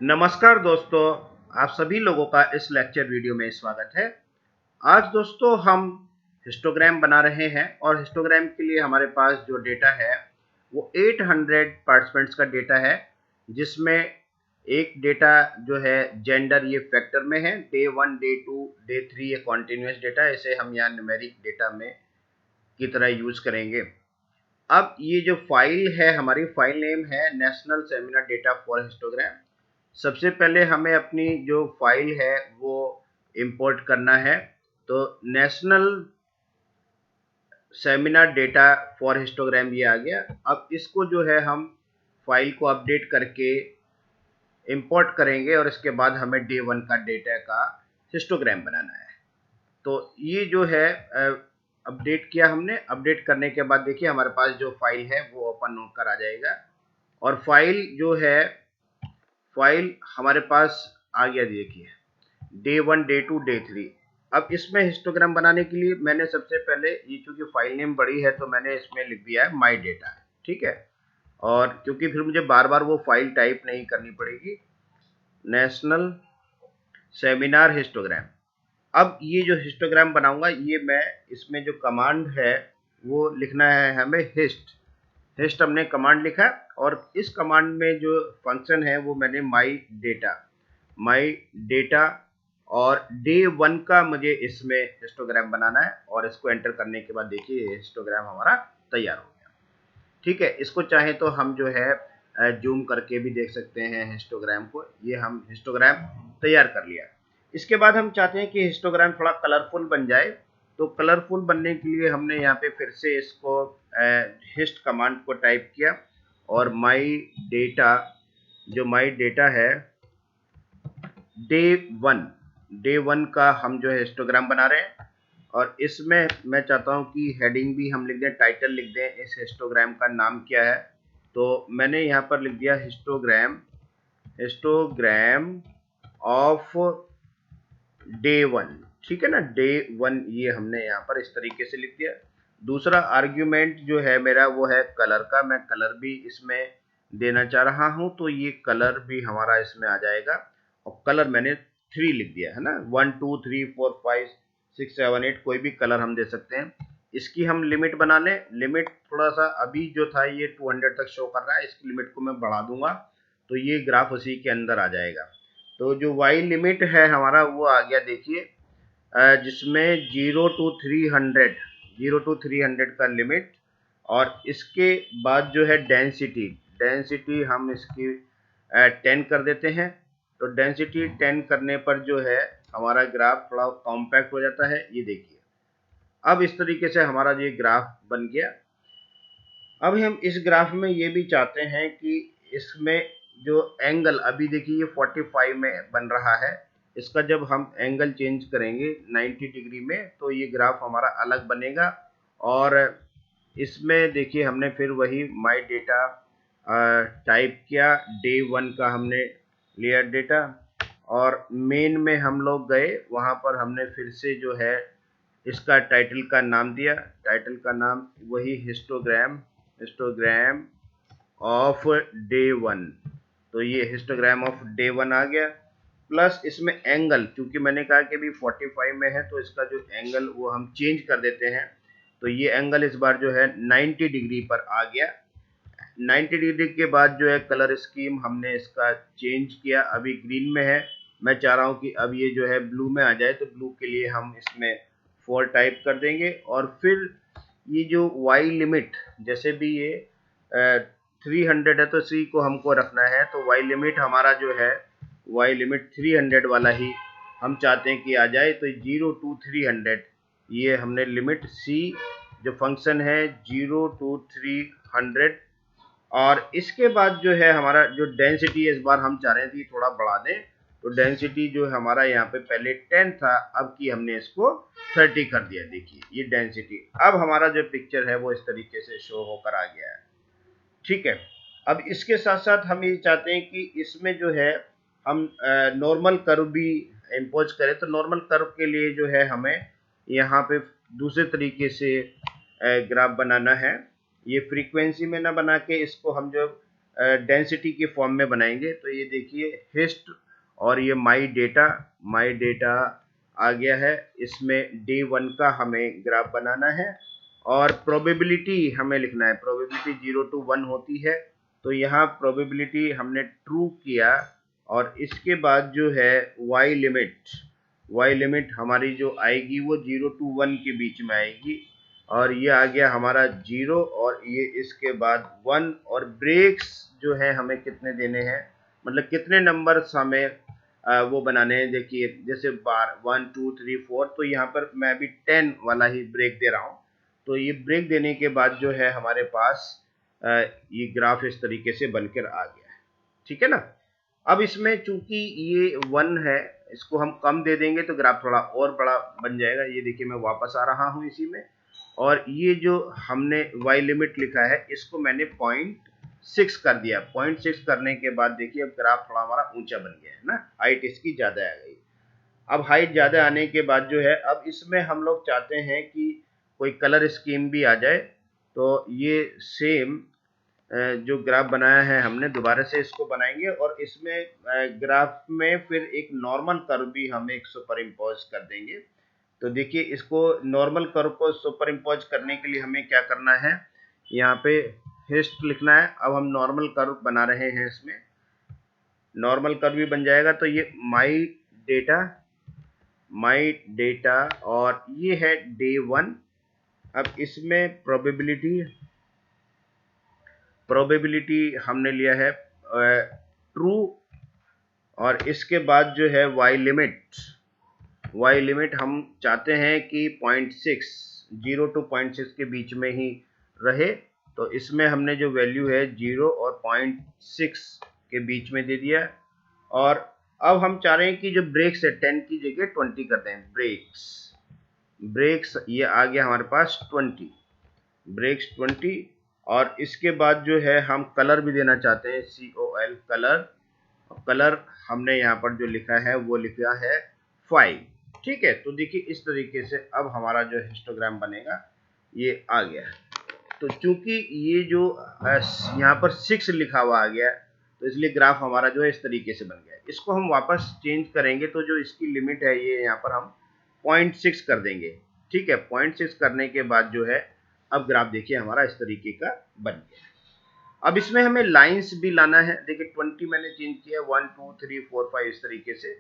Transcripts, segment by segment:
नमस्कार दोस्तों, आप सभी लोगों का इस लेक्चर वीडियो में स्वागत है। आज दोस्तों हम हिस्टोग्राम बना रहे हैं और हिस्टोग्राम के लिए हमारे पास जो डेटा है वो 800 पार्टिसिपेंट्स का डेटा है, जिसमें एक डेटा जो है जेंडर ये फैक्टर में है, डे 1, डे 2, डे 3 ये कॉन्टिन्यूस डेटा है, इसे हम यहाँ न्यूमेरिक डेटा में की तरह यूज करेंगे। अब ये जो फाइल है, हमारी फाइल नेम है national seminar data for histogram. सबसे पहले हमें अपनी जो फाइल है वो इंपोर्ट करना है। तो national seminar data for histogram ये आ गया। अब इसको जो है हम फाइल को अपडेट करके इंपोर्ट करेंगे और इसके बाद हमें डे 1 का डेटा का हिस्टोग्राम बनाना है। तो ये जो है अपडेट किया हमने। अपडेट करने के बाद देखिए हमारे पास जो फाइल है वो ओपन होकर आ जाएगा और फाइल जो है फाइल हमारे पास आ गया। देखिए डे 1, डे 2, डे 3। अब इसमें हिस्टोग्राम बनाने के लिए मैंने सबसे पहले ये, चूंकि फाइल नेम बड़ी है तो मैंने इसमें लिख दिया है माई डेटा, ठीक है। और क्योंकि फिर मुझे बार बार वो फाइल टाइप नहीं करनी पड़ेगी, नेशनल सेमिनार हिस्टोग्राम। अब ये जो हिस्टोग्राम बनाऊंगा ये मैं इसमें जो कमांड है वो लिखना है हमें हिस्ट हमने कमांड लिखा और इस कमांड में जो फंक्शन है वो मैंने माई डेटा और डे 1 का मुझे इसमें हिस्टोग्राम बनाना है और इसको एंटर करने के बाद देखिए हिस्टोग्राम हमारा तैयार हो गया। ठीक है, इसको चाहे तो हम जो है जूम करके भी देख सकते हैं हिस्टोग्राम को। ये हम हिस्टोग्राम तैयार कर लिया। इसके बाद हम चाहते हैं कि हिस्टोग्राम थोड़ा कलरफुल बन जाए। तो कलरफुल बनने के लिए हमने यहाँ पे फिर से इसको हिस्ट कमांड को टाइप किया और माई डेटा है डे 1 का हम जो है हिस्टोग्राम बना रहे हैं। और इसमें मैं चाहता हूं कि हेडिंग भी हम लिख दें, टाइटल लिख दें, इस हिस्टोग्राम का नाम क्या है। तो मैंने यहाँ पर लिख दिया हिस्टोग्राम ऑफ डे 1, ठीक है ना। डे 1 ये हमने यहाँ पर इस तरीके से लिख दिया। दूसरा आर्ग्यूमेंट जो है मेरा वो है कलर का। मैं कलर भी इसमें देना चाह रहा हूं, तो ये कलर भी हमारा इसमें आ जाएगा। और कलर मैंने 3 लिख दिया है ना, 1 2 3 4 5 6 7 8 कोई भी कलर हम दे सकते हैं। इसकी हम लिमिट बना लें। लिमिट थोड़ा सा अभी जो था ये 200 तक शो कर रहा है, इसकी लिमिट को मैं बढ़ा दूंगा तो ये ग्राफ उसी के अंदर आ जाएगा। तो जो वाई लिमिट है हमारा वो आ गया, देखिए जिसमें 0 to 300 का लिमिट। और इसके बाद जो है डेंसिटी हम इसकी 10 कर देते हैं। तो डेंसिटी 10 करने पर जो है हमारा ग्राफ थोड़ा कॉम्पैक्ट हो जाता है। ये देखिए अब इस तरीके से हमारा ये ग्राफ बन गया। अब हम इस ग्राफ में ये भी चाहते हैं कि इसमें जो एंगल, अभी देखिए ये 45 में बन रहा है, इसका जब हम एंगल चेंज करेंगे 90 डिग्री में तो ये ग्राफ हमारा अलग बनेगा। और इसमें देखिए हमने फिर वही माई डेटा टाइप किया, डे 1 का हमने लिया डेटा और मेन में हम लोग गए, वहाँ पर हमने फिर से जो है इसका टाइटल का नाम दिया। टाइटल का नाम वही हिस्टोग्राम ऑफ डे 1। तो ये हिस्टोग्राम ऑफ डे 1 आ गया। प्लस इसमें एंगल, क्योंकि मैंने कहा कि अभी 45 में है तो इसका जो एंगल वो हम चेंज कर देते हैं। तो ये एंगल इस बार जो है 90 डिग्री पर आ गया। 90 डिग्री के बाद जो है कलर स्कीम हमने इसका चेंज किया, अभी ग्रीन में है। मैं चाह रहा हूँ कि अब ये जो है ब्लू में आ जाए, तो ब्लू के लिए हम इसमें 4 टाइप कर देंगे। और फिर ये जो वाई लिमिट, जैसे भी ये 300 है तो सी को हमको रखना है, तो वाई लिमिट हमारा जो है वाई लिमिट 300 वाला ही हम चाहते हैं कि आ जाए। तो 0 to 300 ये हमने लिमिट सी जो फंक्शन है 0 to 300। और इसके बाद जो है हमारा जो डेंसिटी है, इस बार हम चाह रहे थे थोड़ा बढ़ा दें। तो डेंसिटी जो हमारा यहाँ पे पहले 10 था, अब की हमने इसको 30 कर दिया। देखिए ये डेंसिटी, अब हमारा जो पिक्चर है वो इस तरीके से शो होकर आ गया है। ठीक है, अब इसके साथ साथ हम ये चाहते हैं कि इसमें जो है हम नॉर्मल कर्व भी इम्पोज करें। तो नॉर्मल कर्व के लिए जो है हमें यहाँ पे दूसरे तरीके से ग्राफ बनाना है। ये फ्रीक्वेंसी में ना बना के इसको हम जो डेंसिटी के फॉर्म में बनाएंगे। तो ये देखिए हिस्ट और ये माई डेटा आ गया है। इसमें डे 1 का हमें ग्राफ बनाना है और प्रोबेबिलिटी हमें लिखना है। प्रोबेबिलिटी 0 to 1 होती है, तो यहाँ प्रोबेबिलिटी हमने ट्रू किया और इसके बाद जो है वाई लिमिट हमारी जो आएगी वो 0 to 1 के बीच में आएगी और ये आ गया हमारा 0 और ये इसके बाद 1 और ब्रेक्स जो है हमें कितने देने हैं, मतलब कितने नंबर्स हमें वो बनाने हैं। देखिए जैसे बार 1 2 3 4, तो यहाँ पर मैं अभी 10 वाला ही ब्रेक दे रहा हूँ। तो ये ब्रेक देने के बाद जो है हमारे पास ये ग्राफ इस तरीके से बनकर आ गया है। ठीक है ना। अब इसमें चूंकि ये 1 है, इसको हम कम दे देंगे तो ग्राफ थोड़ा और बड़ा बन जाएगा। ये देखिए मैं वापस आ रहा हूँ इसी में, और ये जो हमने वाई लिमिट लिखा है इसको मैंने 0.6 कर दिया। 0.6 करने के बाद देखिए अब ग्राफ थोड़ा हमारा ऊंचा बन गया है ना, हाइट इसकी ज्यादा आ गई। अब हाइट ज्यादा आने के बाद जो है अब इसमें हम लोग चाहते हैं कि कोई कलर स्कीम भी आ जाए। तो ये सेम जो ग्राफ बनाया है हमने दोबारा से इसको बनाएंगे और इसमें ग्राफ में फिर एक नॉर्मल कर्व भी हम एक सुपर इम्पोज कर देंगे। तो देखिए इसको नॉर्मल कर्व को सुपर इम्पोज करने के लिए हमें क्या करना है, यहाँ पे हिस्ट लिखना है। अब हम नॉर्मल कर्व बना रहे हैं, इसमें नॉर्मल कर्व भी बन जाएगा। तो ये माई डेटा और ये है डे 1। अब इसमें प्रोबेबिलिटी हमने लिया है ट्रू और इसके बाद जो है वाई लिमिट हम चाहते हैं कि 0.6 0 to 0.6 के बीच में ही रहे। तो इसमें हमने जो वैल्यू है 0 और 0.6 के बीच में दे दिया। और अब हम चाह रहे हैं कि जो ब्रेक्स है 10 की जगह 20 कर दें। ब्रेक्स ये आ गया हमारे पास 20 ब्रेक्स 20। और इसके बाद जो है हम कलर भी देना चाहते हैं, COL कलर हमने यहाँ पर जो लिखा है वो लिखा है 5। ठीक है। तो देखिए इस तरीके से अब हमारा जो हिस्टोग्राम बनेगा ये आ गया है। तो चूंकि ये जो यहाँ पर 6 लिखा हुआ आ गया, तो इसलिए ग्राफ हमारा जो है इस तरीके से बन गया है। इसको हम वापस चेंज करेंगे तो जो इसकी लिमिट है ये यहाँ पर हम 0.6 कर देंगे। ठीक है। 0.6 करने के बाद जो है अब ग्राफ देखिए हमारा इस तरीके का बन गया है। अब इसमें हमें लाइंस भी लाना है। देखिए 20 मैंने चेंज किया, 1 2 3 4 5 इस तरीके से।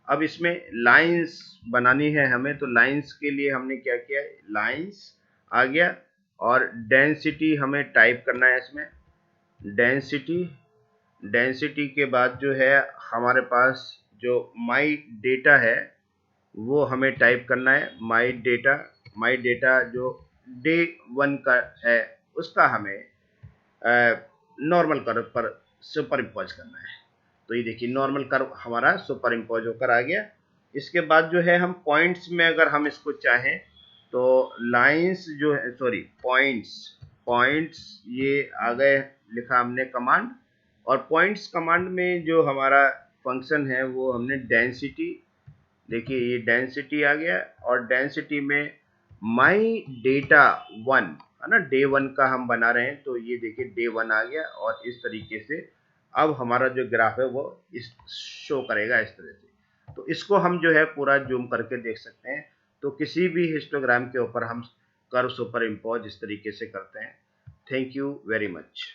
अब इसमें लाइंस बनानी है हमें, तो लाइंस के लिए हमने क्या किया, लाइंस आ गया और डेंसिटी हमें टाइप करना है इसमें। डेंसिटी के बाद जो है हमारे पास जो माई डेटा है वो हमें टाइप करना है। माई डेटा जो डे 1 का है उसका हमें नॉर्मल कर्व पर सुपर इम्पोज करना है। तो ये देखिए नॉर्मल कर्व हमारा सुपर इम्पोज होकर आ गया। इसके बाद जो है हम पॉइंट्स में अगर हम इसको चाहें तो लाइंस जो है, सॉरी पॉइंट्स ये आ गए, लिखा हमने कमांड। और पॉइंट्स कमांड में जो हमारा फंक्शन है वो हमने डेंसिटी, देखिए ये डेंसिटी आ गया और डेंसिटी में माई डेटा 1 है ना, डे 1 का हम बना रहे हैं। तो ये देखिए डे 1 आ गया और इस तरीके से अब हमारा जो ग्राफ है वो इस शो करेगा इस तरह से। तो इसको हम जो है पूरा जूम करके देख सकते हैं। तो किसी भी हिस्टोग्राम के ऊपर हम कर्व सुपर इम्पोज इस तरीके से करते हैं। Thank you very much.